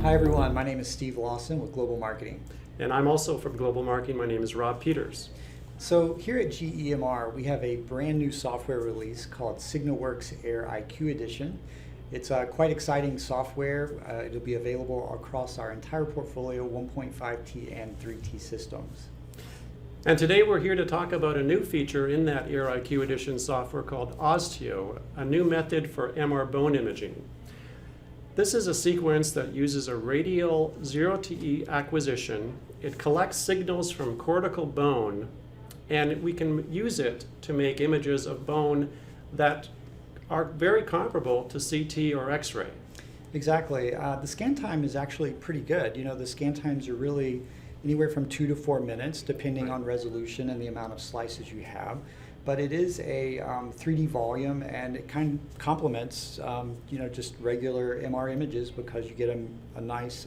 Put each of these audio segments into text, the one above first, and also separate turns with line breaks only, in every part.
Hi everyone, my name is Steve Lawson with Global Marketing.
And I'm also from Global Marketing. My name is Rob Peters.
So here at GEMR, we have a brand new software release called SIGNA Air IQ Edition. It's quite exciting software. It'll be available across our entire portfolio, 1.5T and 3T systems.
And today we're here to talk about a new feature in that Air IQ Edition software called oZTEo, a new method for MR bone imaging. This is a sequence that uses a radial 0-to-E acquisition. It collects signals from cortical bone, and we can use it to make images of bone that are very comparable to CT or X-ray.
Exactly. The scan time is actually pretty good. You know, the scan times are really anywhere from 2 to 4 minutes, depending on resolution and the amount of slices you have. But it is a 3D volume, and it kind of complements, just regular MR images because you get a nice,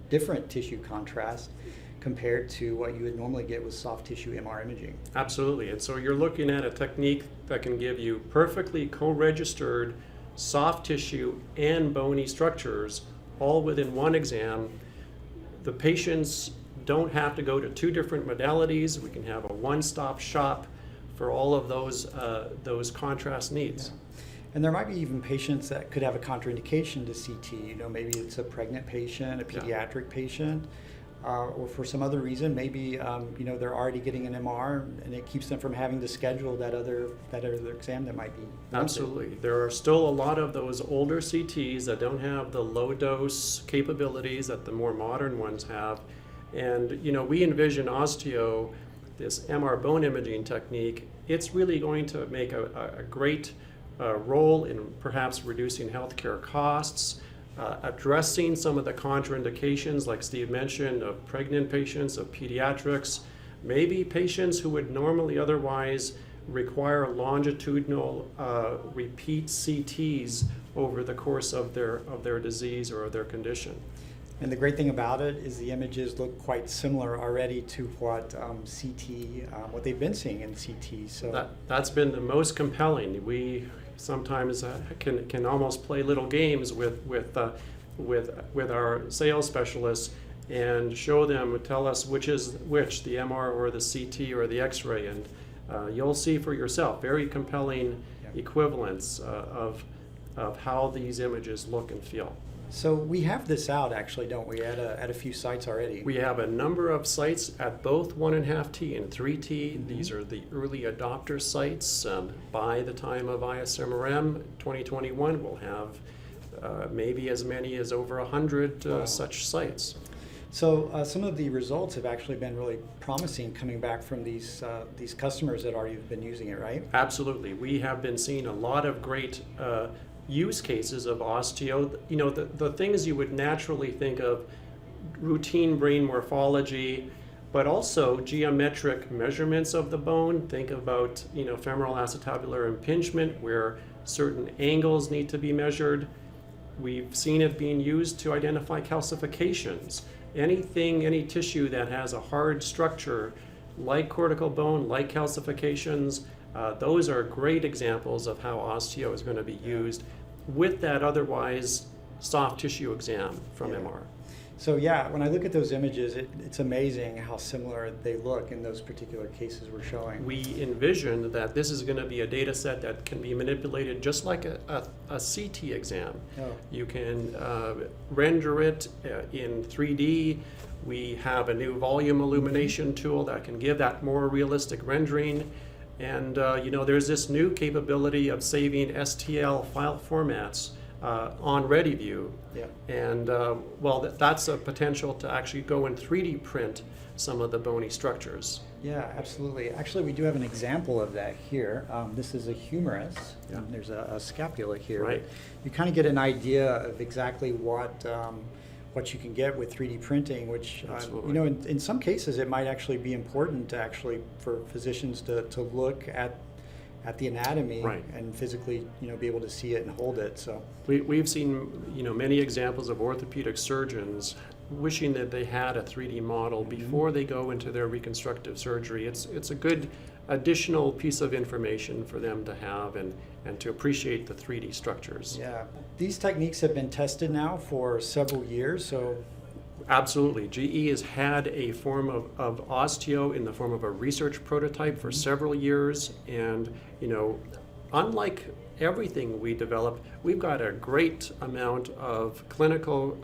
different tissue contrast compared to what you would normally get with soft tissue MR imaging.
Absolutely. And so you're looking at a technique that can give you perfectly co-registered soft tissue and bony structures all within one exam. The patients don't have to go to two different modalities. We can have a one-stop shop for all of those contrast needs.
Yeah. And there might be even patients that could have a contraindication to CT. You know, maybe it's a pregnant patient, a pediatric patient, or for some other reason, maybe they're already getting an MR and it keeps them from having to schedule that other exam that might be wanted.
Absolutely. There are still a lot of those older CTs that don't have the low dose capabilities that the more modern ones have. And we envision oZTEo, this MR bone imaging technique, it's really going to make a great role in perhaps reducing healthcare costs, addressing some of the contraindications, like Steve mentioned, of pregnant patients, of pediatrics, maybe patients who would normally otherwise require longitudinal repeat CTs over the course of their disease or of their condition.
And the great thing about it is the images look quite similar already to what what they've been seeing in CT. So
that's been the most compelling. We sometimes can almost play little games with our sales specialists and show them, tell us which is which, the MR or the CT or the X-ray, and you'll see for yourself very compelling equivalents of how these images look and feel.
So we have this out, actually, don't we, at a few sites already?
We have a number of sites at both 1.5T and 3T.
Mm-hmm.
These are the early adopter sites. By the time of ISMRM 2021, we'll have maybe as many as over 100 such sites.
So some of the results have actually been really promising coming back from these customers that already have been using it, right?
Absolutely. We have been seeing a lot of great use cases of oZTEo. The things you would naturally think of, routine brain morphology, but also geometric measurements of the bone. Think about femoral acetabular impingement, where certain angles need to be measured. We've seen it being used to identify calcifications. Any tissue that has a hard structure, like cortical bone, like calcifications, those are great examples of how oZTEo is going to be used with that otherwise soft tissue exam from MR.
So when I look at those images, it's amazing how similar they look in those particular cases we're showing.
We envision that this is going to be a data set that can be manipulated just like a CT exam.
Oh.
You can render it in 3D. We have a new volume illumination tool that can give that more realistic rendering. And there's this new capability of saving STL file formats on ReadyView.
Yeah.
And that's a potential to actually go and 3D print some of the bony structures.
Yeah, absolutely. Actually, we do have an example of that here. This is a humerus.
Yeah.
And there's a scapula here.
Right.
You kind of get an idea of exactly what you can get with 3D printing, which in some cases it might actually be important for physicians to look at the anatomy and physically be able to see it and hold it. So
we've seen many examples of orthopedic surgeons wishing that they had a 3D model before they go into their reconstructive surgery. It's a good additional piece of information for them to have and to appreciate the 3D structures.
Yeah, these techniques have been tested now for several years, so.
Absolutely. GE has had a form of oZTEo in the form of a research prototype for several years, and unlike everything we develop, we've got a great amount of clinical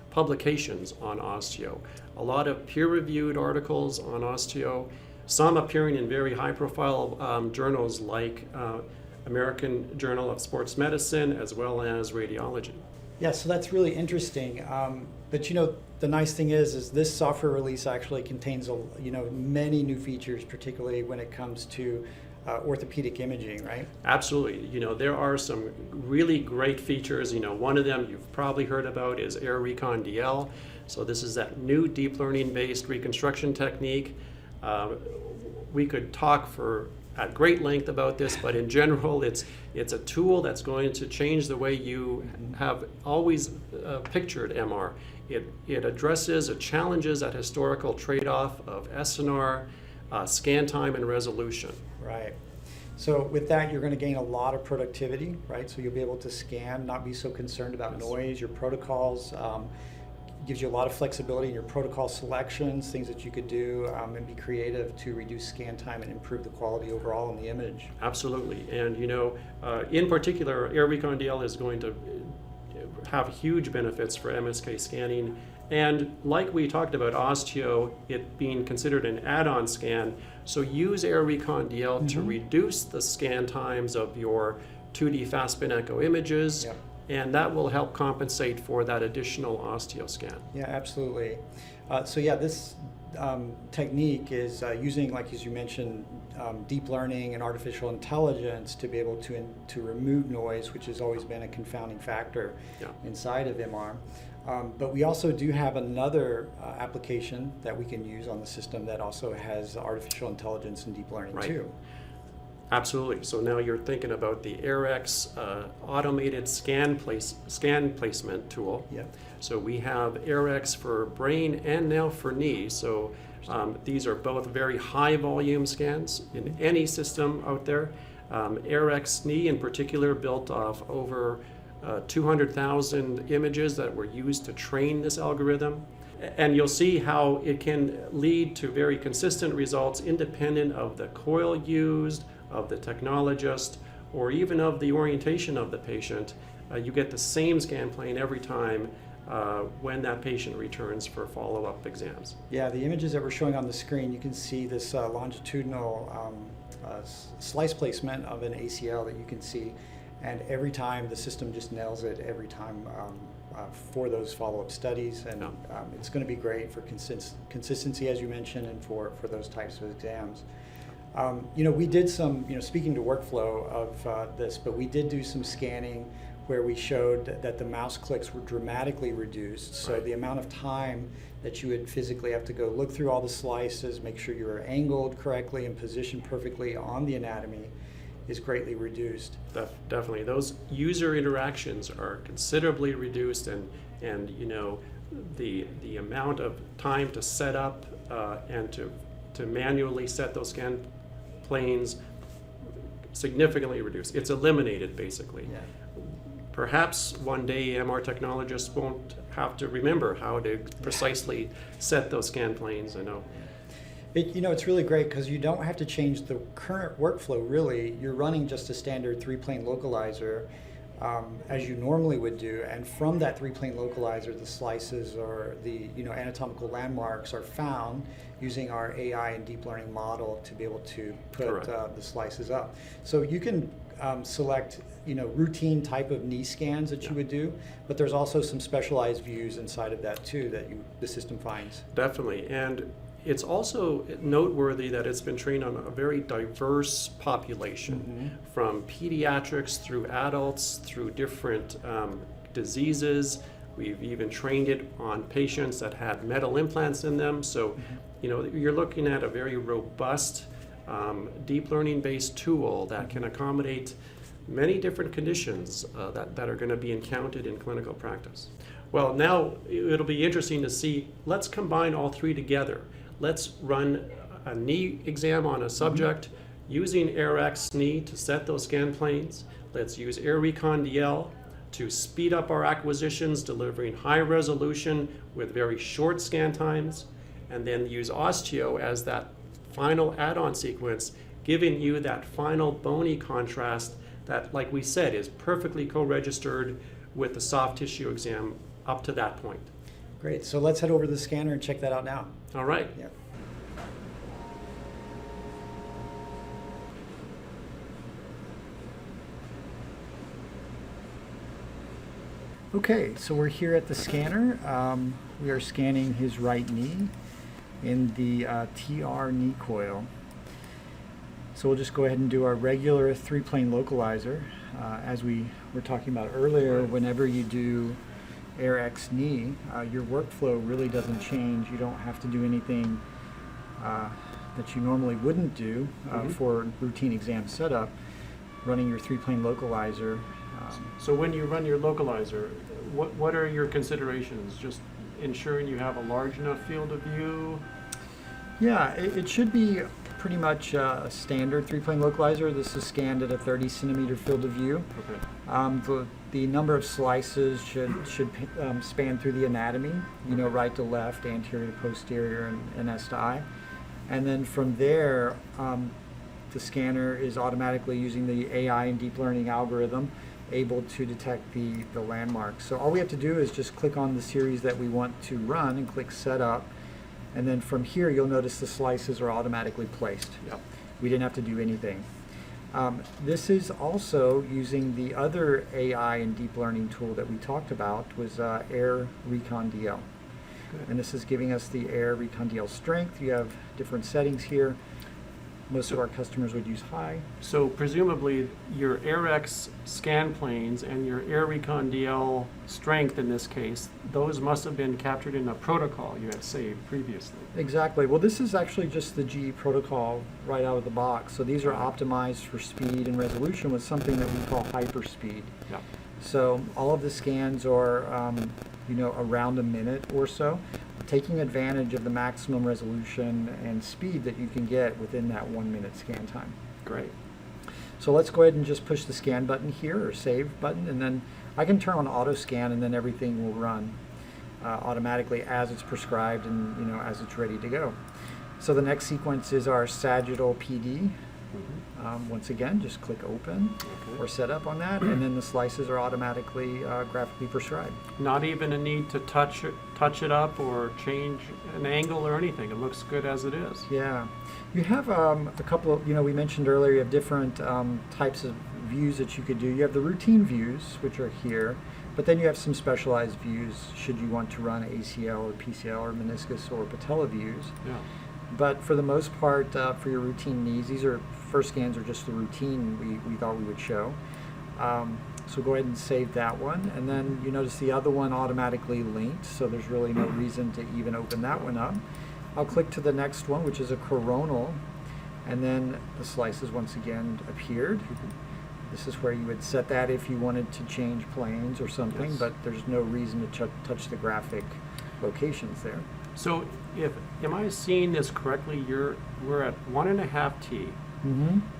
publications on oZTEo. A lot of peer-reviewed articles on oZTEo, some appearing in very high-profile journals like American Journal of Sports Medicine as well as Radiology.
Yeah, so that's really interesting. But the nice thing is this software release actually contains many new features, particularly when it comes to orthopedic imaging, right?
Absolutely. There are some really great features. One of them you've probably heard about is Air Recon DL. So this is that new deep learning-based reconstruction technique. We could talk at great length about this, but in general, it's a tool that's going to change the way you have always pictured MR. It addresses, it challenges that historical trade-off of SNR, scan time, and resolution.
Right. So with that, you're going to gain a lot of productivity, right? So you'll be able to scan, not be so concerned about noise, your protocols. Gives you a lot of flexibility in your protocol selections, things that you could do, and be creative to reduce scan time and improve the quality overall in the image.
Absolutely. And in particular, Air Recon DL is going to have huge benefits for MSK scanning. And like we talked about oZTEo, it being considered an add-on scan, so use Air Recon DL to reduce the scan times of your 2D fast-spin echo images.
Yep.
And that will help compensate for that additional oZTEo scan.
Yeah, absolutely. This technique is using, like as you mentioned, deep learning and artificial intelligence to be able to remove noise, which has always been a confounding factor inside of MR. But we also do have another application that we can use on the system that also has artificial intelligence and deep learning too.
Absolutely. So now you're thinking about the AirX automated scan placement tool.
Yep.
So we have AirX for brain and now for knee. So these are both very high volume scans in any system out there. AirX knee in particular built off over 200,000 images that were used to train this algorithm. And you'll see how it can lead to very consistent results independent of the coil used, of the technologist, or even of the orientation of the patient. You get the same scan plane every time when that patient returns for follow-up exams.
Yeah, the images that we're showing on the screen, you can see this longitudinal slice placement of an ACL that you can see, and every time the system just nails it every time for those follow-up studies, and it's going to be great for consistency, as you mentioned, and for those types of exams. We did some, speaking to workflow of this, but we did do some scanning where we showed that the mouse clicks were dramatically reduced. So the amount of time that you would physically have to go look through all the slices, make sure you were angled correctly and positioned perfectly on the anatomy is greatly reduced.
Definitely. Those user interactions are considerably reduced, and the amount of time to set up and to manually set those scan planes significantly reduced. It's eliminated, basically.
Yeah.
Perhaps one day MR technologists won't have to remember how to precisely set those scan planes. I know.
It's really great because you don't have to change the current workflow, really. You're running just a standard 3-plane localizer as you normally would do, and from that 3-plane localizer, the slices or the anatomical landmarks are found using our AI and deep learning model to be able to put the slices up. So you can select routine type of knee scans that you would do, but there's also some specialized views inside of that too that the system finds.
Definitely, and it's also noteworthy that it's been trained on a very diverse population, from pediatrics through adults, through different diseases. We've even trained it on patients that had metal implants in them. So, you're looking at a very robust deep learning-based tool that can accommodate many different conditions that are going to be encountered in clinical practice. Well, now it'll be interesting to see, let's combine all three together. Let's run a knee exam on a subject, using AirX knee to set those scan planes. Let's use Air Recon DL to speed up our acquisitions, delivering high resolution with very short scan times, and then use oZTEo as that final add-on sequence, giving you that final bony contrast that, like we said, is perfectly co-registered with the soft tissue exam up to that point.
Great. So let's head over to the scanner and check that out now.
All right.
Yep. Okay, so we're here at the scanner. We are scanning his right knee in the TR knee coil. So we'll just go ahead and do our regular 3-plane localizer. As we were talking about earlier, whenever you do AirX knee, your workflow really doesn't change. You don't have to do anything that you normally wouldn't do for routine exam setup, running your 3-plane localizer.
So when you run your localizer, what are your considerations? Just ensuring you have a large enough field of view?
Yeah, it should be pretty much a standard 3-plane localizer. This is scanned at a 30 centimeter field of view.
Okay.
The number of slices should span through the anatomy, right to left, anterior to posterior, and S to I. And then from there, the scanner is automatically using the AI and deep learning algorithm able to detect the landmarks. So all we have to do is just click on the series that we want to run and click setup. And then from here, you'll notice the slices are automatically placed.
Yep.
We didn't have to do anything. This is also using the other AI and deep learning tool that we talked about, was Air Recon DL.
Good.
And this is giving us the Air Recon DL strength. You have different settings here. Most of our customers would use high.
So presumably your AirX scan planes and your Air Recon DL strength in this case, those must have been captured in a protocol you had saved previously.
Exactly. Well, this is actually just the GE protocol right out of the box. So these are optimized for speed and resolution with something that we call hyperspeed.
Yeah.
So all of the scans are, around a minute or so, taking advantage of the maximum resolution and speed that you can get within that 1 minute scan time.
Great.
So let's go ahead and just push the scan button here, or save button, and then I can turn on auto scan, and then everything will run automatically as it's prescribed and as it's ready to go. So the next sequence is our sagittal PD. Once again, just click open or set up on that, and then the slices are automatically graphically prescribed.
Not even a need to touch it up or change an angle or anything. It looks good as it is.
Yeah. You have a couple of, we mentioned earlier, you have different types of views that you could do. You have the routine views, which are here, but then you have some specialized views should you want to run ACL or PCL or meniscus or patella views.
Yeah.
But for the most part, for your routine knees, these are first scans are just the routine we thought we would show. So go ahead and save that one. And then you notice the other one automatically linked, so there's really no reason to even open that one up. I'll click to the next one, which is a coronal, and then the slices once again appeared. This is where you would set that if you wanted to change planes or something, but there's no reason to touch the graphic locations there.
So am I seeing this correctly? We're at 1.5 T,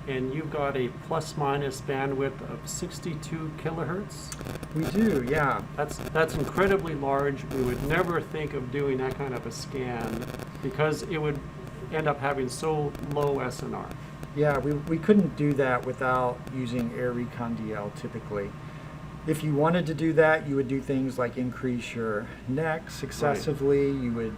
and you've got a plus minus bandwidth of 62 kilohertz.
We do, yeah.
That's incredibly large. We would never think of doing that kind of a scan because it would end up having so low SNR.
Yeah, we couldn't do that without using Air Recon DL typically. If you wanted to do that, you would do things like increase your neck successively. Right. You would,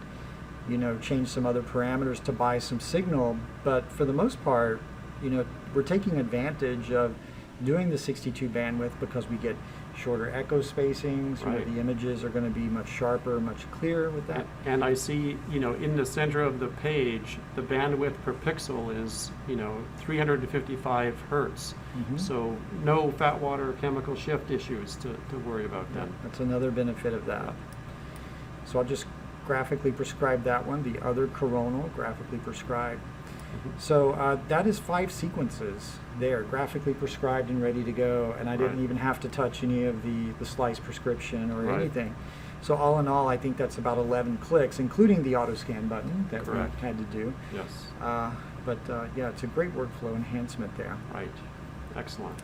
change some other parameters to buy some signal. But for the most part, we're taking advantage of doing the 62 bandwidth because we get shorter echo spacings.
Right.
The images are going to be much sharper, much clearer with that.
And I see, in the center of the page, the bandwidth per pixel is, 355 hertz. So no fat water chemical shift issues to worry about then.
That's another benefit of that. So I'll just graphically prescribe that one, the other coronal, graphically prescribed. So that is 5 sequences there, graphically prescribed and ready to go, and I didn't even have to touch any of the slice prescription or anything. So all in all, I think that's about 11 clicks, including the auto scan button that
Correct.
we had to do.
Yes.
But yeah, it's a great workflow enhancement there.
Right. Excellent.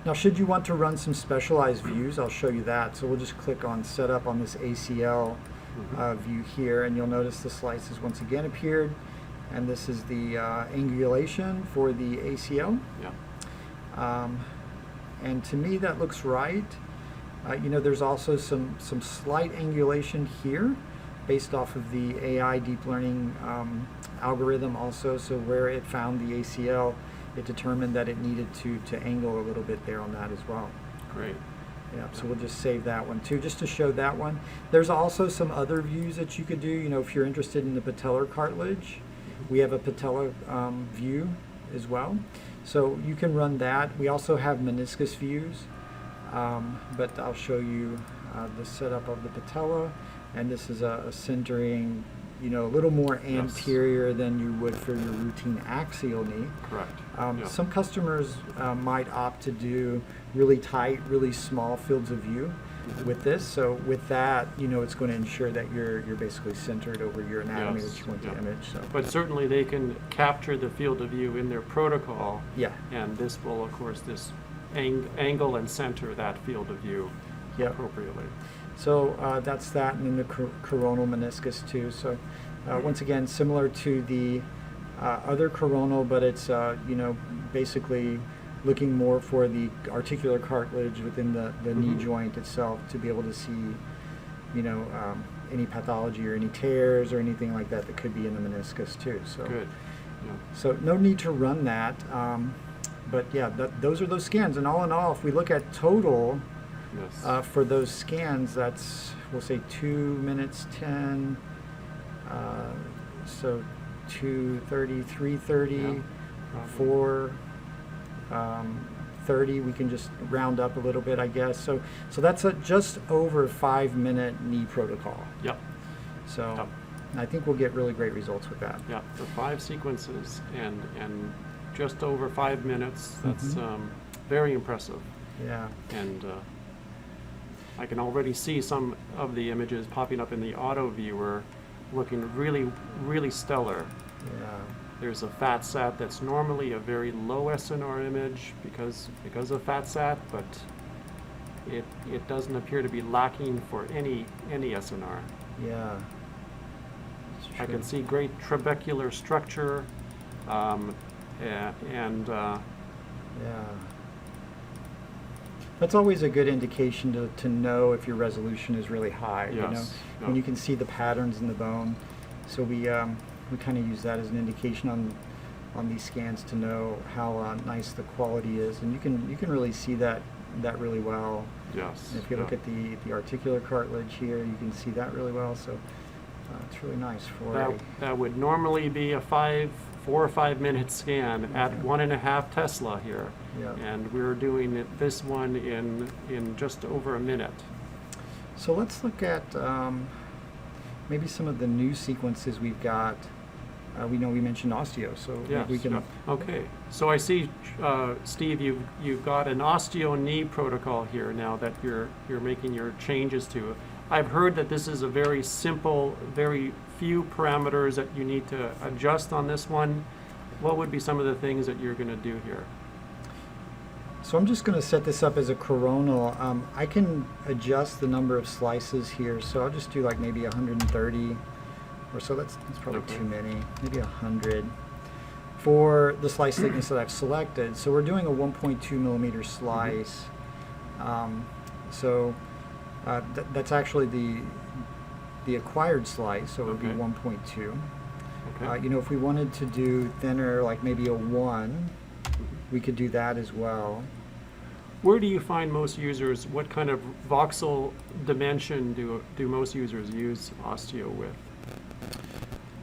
Now, should you want to run some specialized views, I'll show you that. So we'll just click on Setup on this ACL view here, and you'll notice the slices once again appeared. And this is the angulation for the ACL.
Yeah.
And to me, that looks right. You know, there's also some slight angulation here based off of the AI deep learning algorithm also. So where it found the ACL, it determined that it needed to angle a little bit there on that as well.
Great.
Yeah, so we'll just save that one too, just to show that one. There's also some other views that you could do. You know, if you're interested in the patellar cartilage, we have a patella view as well. So you can run that. We also have meniscus views, but I'll show you the setup of the patella. And this is a centering, you know, a little more anterior than you would for your routine axial knee.
Correct. Yeah.
Some customers might opt to do really tight, really small fields of view with this. So with that, you know, it's going to ensure that you're basically centered over your anatomy
Yes.
that you want
Yeah.
to image. So
But certainly they can capture the field of view in their protocol.
yeah,
And this will, of course, this angle and center that field of view
Yep.
appropriately.
so that's that, and then the coronal meniscus too. So once again, similar to the other coronal, but it's you know, basically looking more for the articular cartilage within the knee joint itself to be able to see, you know, any pathology or any tears or anything like that that could be in the meniscus too. So
Good. Yeah.
so no need to run that. But yeah, those are those scans. And all in all, if we look at total
Yes.
for those scans, that's, we'll say 2 minutes 10, so 2:30, 3:30,
Yeah, probably.
4:30. We can just round up a little bit, I guess. So that's a just over 5-minute knee protocol.
Yep.
So
Yep.
I think we'll get really great results with that.
Yeah. The 5 sequences and just over 5 minutes. That's very impressive.
Yeah.
And I can already see some of the images popping up in the auto viewer looking really, really stellar.
Yeah.
There's a fat sat that's normally a very low SNR image because of fat sat, but it doesn't appear to be lacking for any SNR.
Yeah. It's
I
true.
can see great trabecular structure, and
Yeah. That's always a good indication to know if your resolution is really high, you know,
Yes, yeah.
when you can see the patterns in the bone. So we kind of use that as an indication on these scans to know how nice the quality is, and you can really see that really well.
yes.
And if you look
yeah.
at the articular cartilage here, you can see that really well. So it's really nice for
That would normally be a 4 or 5 minute scan at 1.5 Tesla here.
Yeah.
And we're doing this one in just over a minute.
So let's look at maybe some of the new sequences we've got. We know we mentioned oSTEo, so
Yes.
we can.
yeah. Okay. So I see, Steve, you've got an oSTEo knee protocol here now that you're making your changes to. I've heard that this is a very simple, very few parameters that you need to adjust on this one. What would be some of the things that you're going to do here?
So I'm just going to set this up as a coronal. I can adjust the number of slices here, so I'll just do like maybe 130 or so. That's probably
Okay.
too many. Maybe 100 for the slice thickness that I've selected. So we're doing a 1.2 millimeter slice. That's actually the acquired slice, so it would be
Okay.
1.2.
Okay.
You know, if we wanted to do thinner, like maybe a 1, we could do that as well.
Where do you find most users? What kind of voxel dimension do most users use oSTEo with?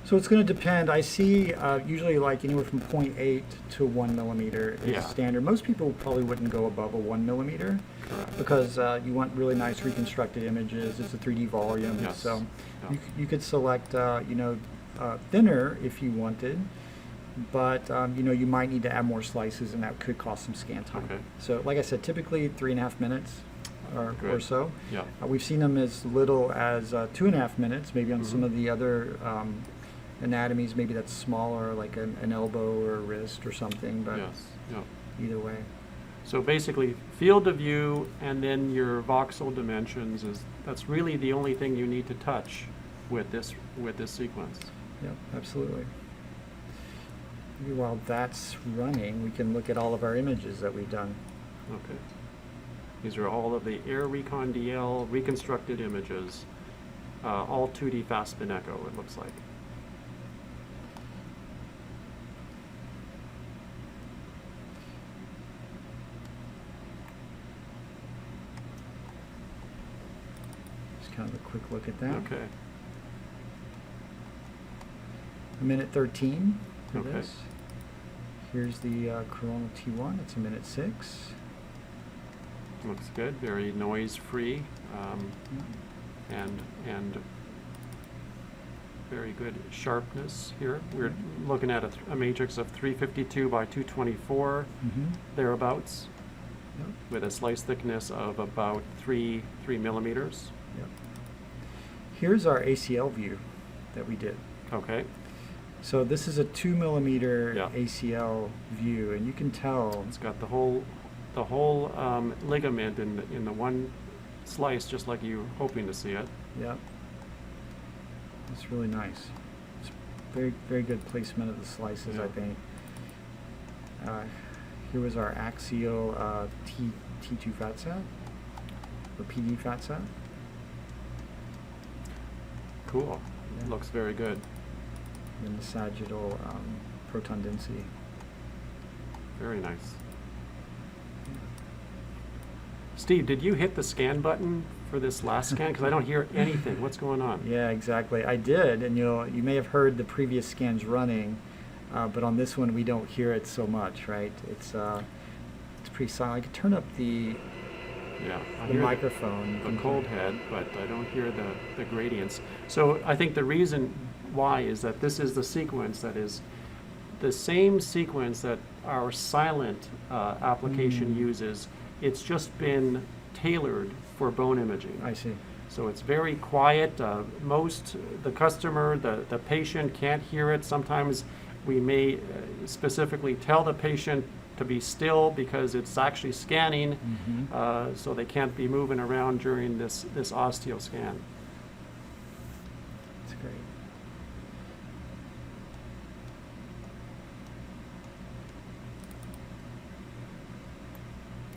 So it's going to depend. I see usually like anywhere from 0.8 to 1 millimeter is
Yeah.
standard. Most people probably wouldn't go above a 1 millimeter
Correct.
because you want really nice reconstructed images. It's a 3D volume.
Yes.
So
Yeah.
you could select you know, thinner if you wanted, but you know, you might need to add more slices, and that could cost some scan time.
Okay.
So like I said, typically 3.5 minutes. or
Good.
so.
Yeah.
We've seen them as little as 2.5 minutes, maybe on some
Mhm.
of the other anatomies, maybe that's smaller, like an elbow or a wrist or something, but
Yes. Yeah.
either way.
So basically, field of view and then your voxel dimensions that's really the only thing you need to touch with this sequence.
Yep, absolutely. Maybe while that's running, we can look at all of our images that we've done.
Okay. These are all of the Air Recon DL reconstructed images, all 2D fast spin echo, it looks like.
Just kind of a quick look at that.
Okay.
A minute 13 for
Okay.
this. Here's the Coronal T1. It's a minute 6.
Looks good. Very noise-free, and very good sharpness here. We're looking at a matrix of 352 by 224
Mm-hmm.
thereabouts,
Yep.
with a slice thickness of about 3 millimeters.
Yep. Here's our ACL view that we did.
Okay.
So this is a 2 millimeter
Yeah.
ACL view, and you can tell.
It's got the whole ligament in the one slice, just like you were hoping to see it.
Yep. It's really nice. It's very, very good placement of the slices,
Yeah.
I think. Here was our axial T2 fat set, or PD fat set.
Cool.
Yeah.
Looks very good.
And the sagittal proton density.
Very nice. Steve, did you hit the scan button for this last scan? Because I don't hear anything. What's going on?
Yeah, exactly. I did, and you may have heard the previous scans running, but on this one we don't hear it so much, right? It's pretty silent. I could turn up the
Yeah, I
the
hear
microphone.
the cold head, but I don't hear the gradients. So I think the reason why is that this is the sequence that is the same sequence that our silent application uses. It's just been tailored for bone imaging.
I see.
So it's very quiet. The customer, the patient can't hear it. Sometimes we may specifically tell the patient to be still because it's actually scanning, so they can't be moving around during this oZTEo scan.
That's great.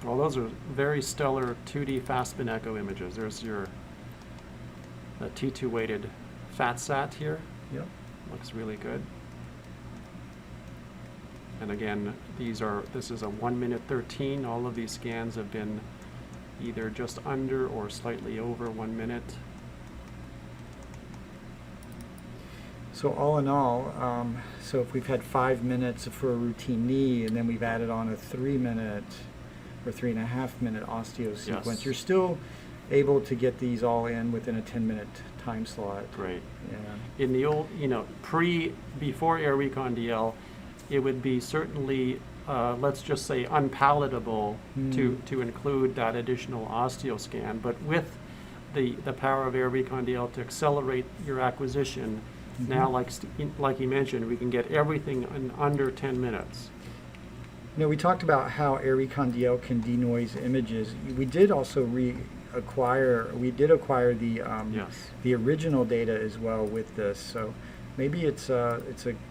Well, those are very stellar 2D fast spin echo images. There's the T2 weighted fat sat here.
Yep.
Looks really good. And again, this is a 1 minute 13. All of these scans have been either just under or slightly over 1 minute.
So all in all, so if we've had 5 minutes for a routine knee, and then we've added on a 3 minute or 3.5 minute oZTEo sequence,
Yes.
you're still able to get these all in within a 10-minute time slot.
Great.
Yeah.
In the old, before Air Recon DL, it would be certainly, let's just say, unpalatable to include that additional oZTEo scan. But with the power of Air Recon DL to accelerate your acquisition, now, like you mentioned, we can get everything in under 10 minutes.
We talked about how Air Recon DL can denoise images. We did also acquire the
Yes.
the original data as well with this. So maybe it's a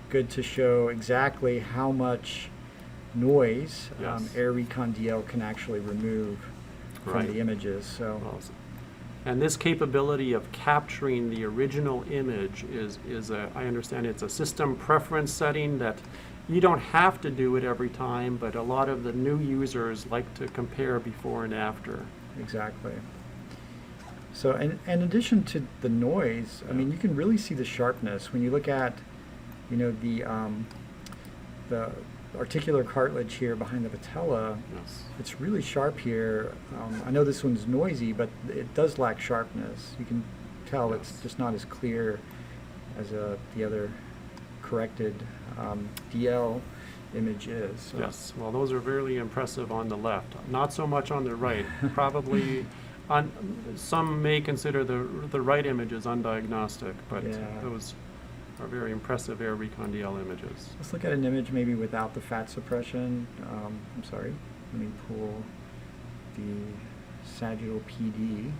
good to show exactly how much noise
Yes.
Air Recon DL can actually remove from
Right.
the images. So
Well, and this capability of capturing the original image I understand it's a system preference setting that you don't have to do it every time, but a lot of the new users like to compare before and after.
exactly. So in addition to the noise, I mean, you can really see the sharpness when you look at, the articular cartilage here behind the patella.
Yes.
It's really sharp here. I know this one's noisy, but it does lack sharpness. You can tell
Yes.
it's just not as clear as the other corrected DL image is. So.
Yes, well, those are very impressive on the left. Not so much on the right. Probably some may consider the right images undiagnostic, but
Yeah.
those are very impressive air recon DL images.
Let's look at an image maybe without the fat suppression. I'm sorry. Let me pull the sagittal PD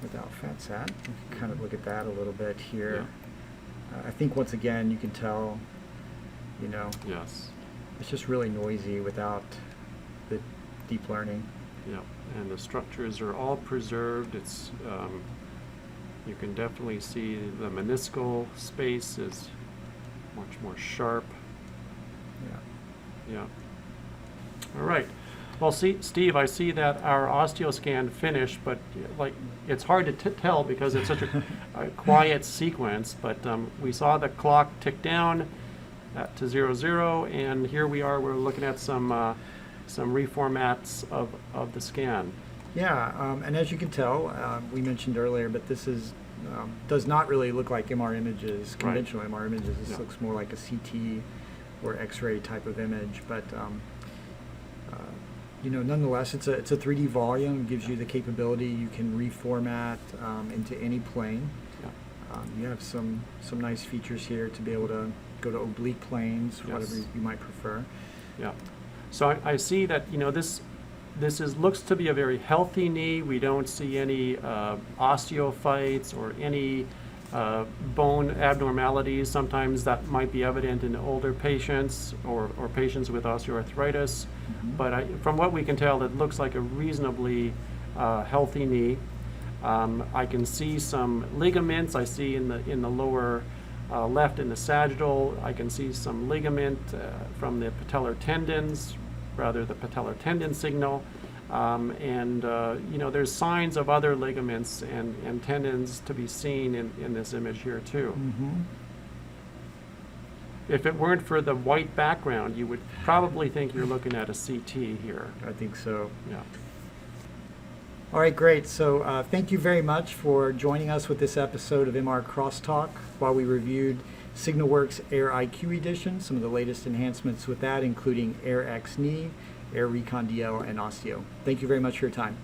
without fat sat. We can kind of look at that a little bit here. I think once again you can tell, you know,
Yes.
it's just really noisy without the deep learning.
Yeah, and the structures are all preserved. It's you can definitely see the meniscal space is much more sharp.
Yeah.
Yeah. All right. Well, see, Steve, I see that our osteoscan finished, but like it's hard to tell because it's such a quiet sequence. But we saw the clock tick down to 00, and here we are. We're looking at some reformats of the scan.
Yeah, and as you can tell, we mentioned earlier, but this is does not really look like MR images, conventional MR images. This
Yeah.
looks more like a CT or X-ray type of image. But you know, nonetheless, it's a 3D volume. It gives you the capability. You can reformat into any plane.
Yeah.
You have some nice features here to be able to go to oblique planes,
Yes.
whatever you might prefer.
Yeah. So I see that, you know, this looks to be a very healthy knee. We don't see any osteophytes or any bone abnormalities. Sometimes that might be evident in older patients or patients with osteoarthritis. But from what we can tell, it looks like a reasonably healthy knee. I can see some ligaments. I see in the lower left in the sagittal. I can see some ligament from the patellar tendons, rather the patellar tendon signal. And you know, there's signs of other ligaments and tendons to be seen in this image here too.
Mm-hmm.
If it weren't for the white background, you would probably think you're looking at a CT here.
I think so.
Yeah.
All right, great. So thank you very much for joining us with this episode of MR Crosstalk while we reviewed SIGNAWorks Air IQ Edition, some of the latest enhancements with that, including Air X Knee, Air Recon DL, and oZTEo. Thank you very much for your time.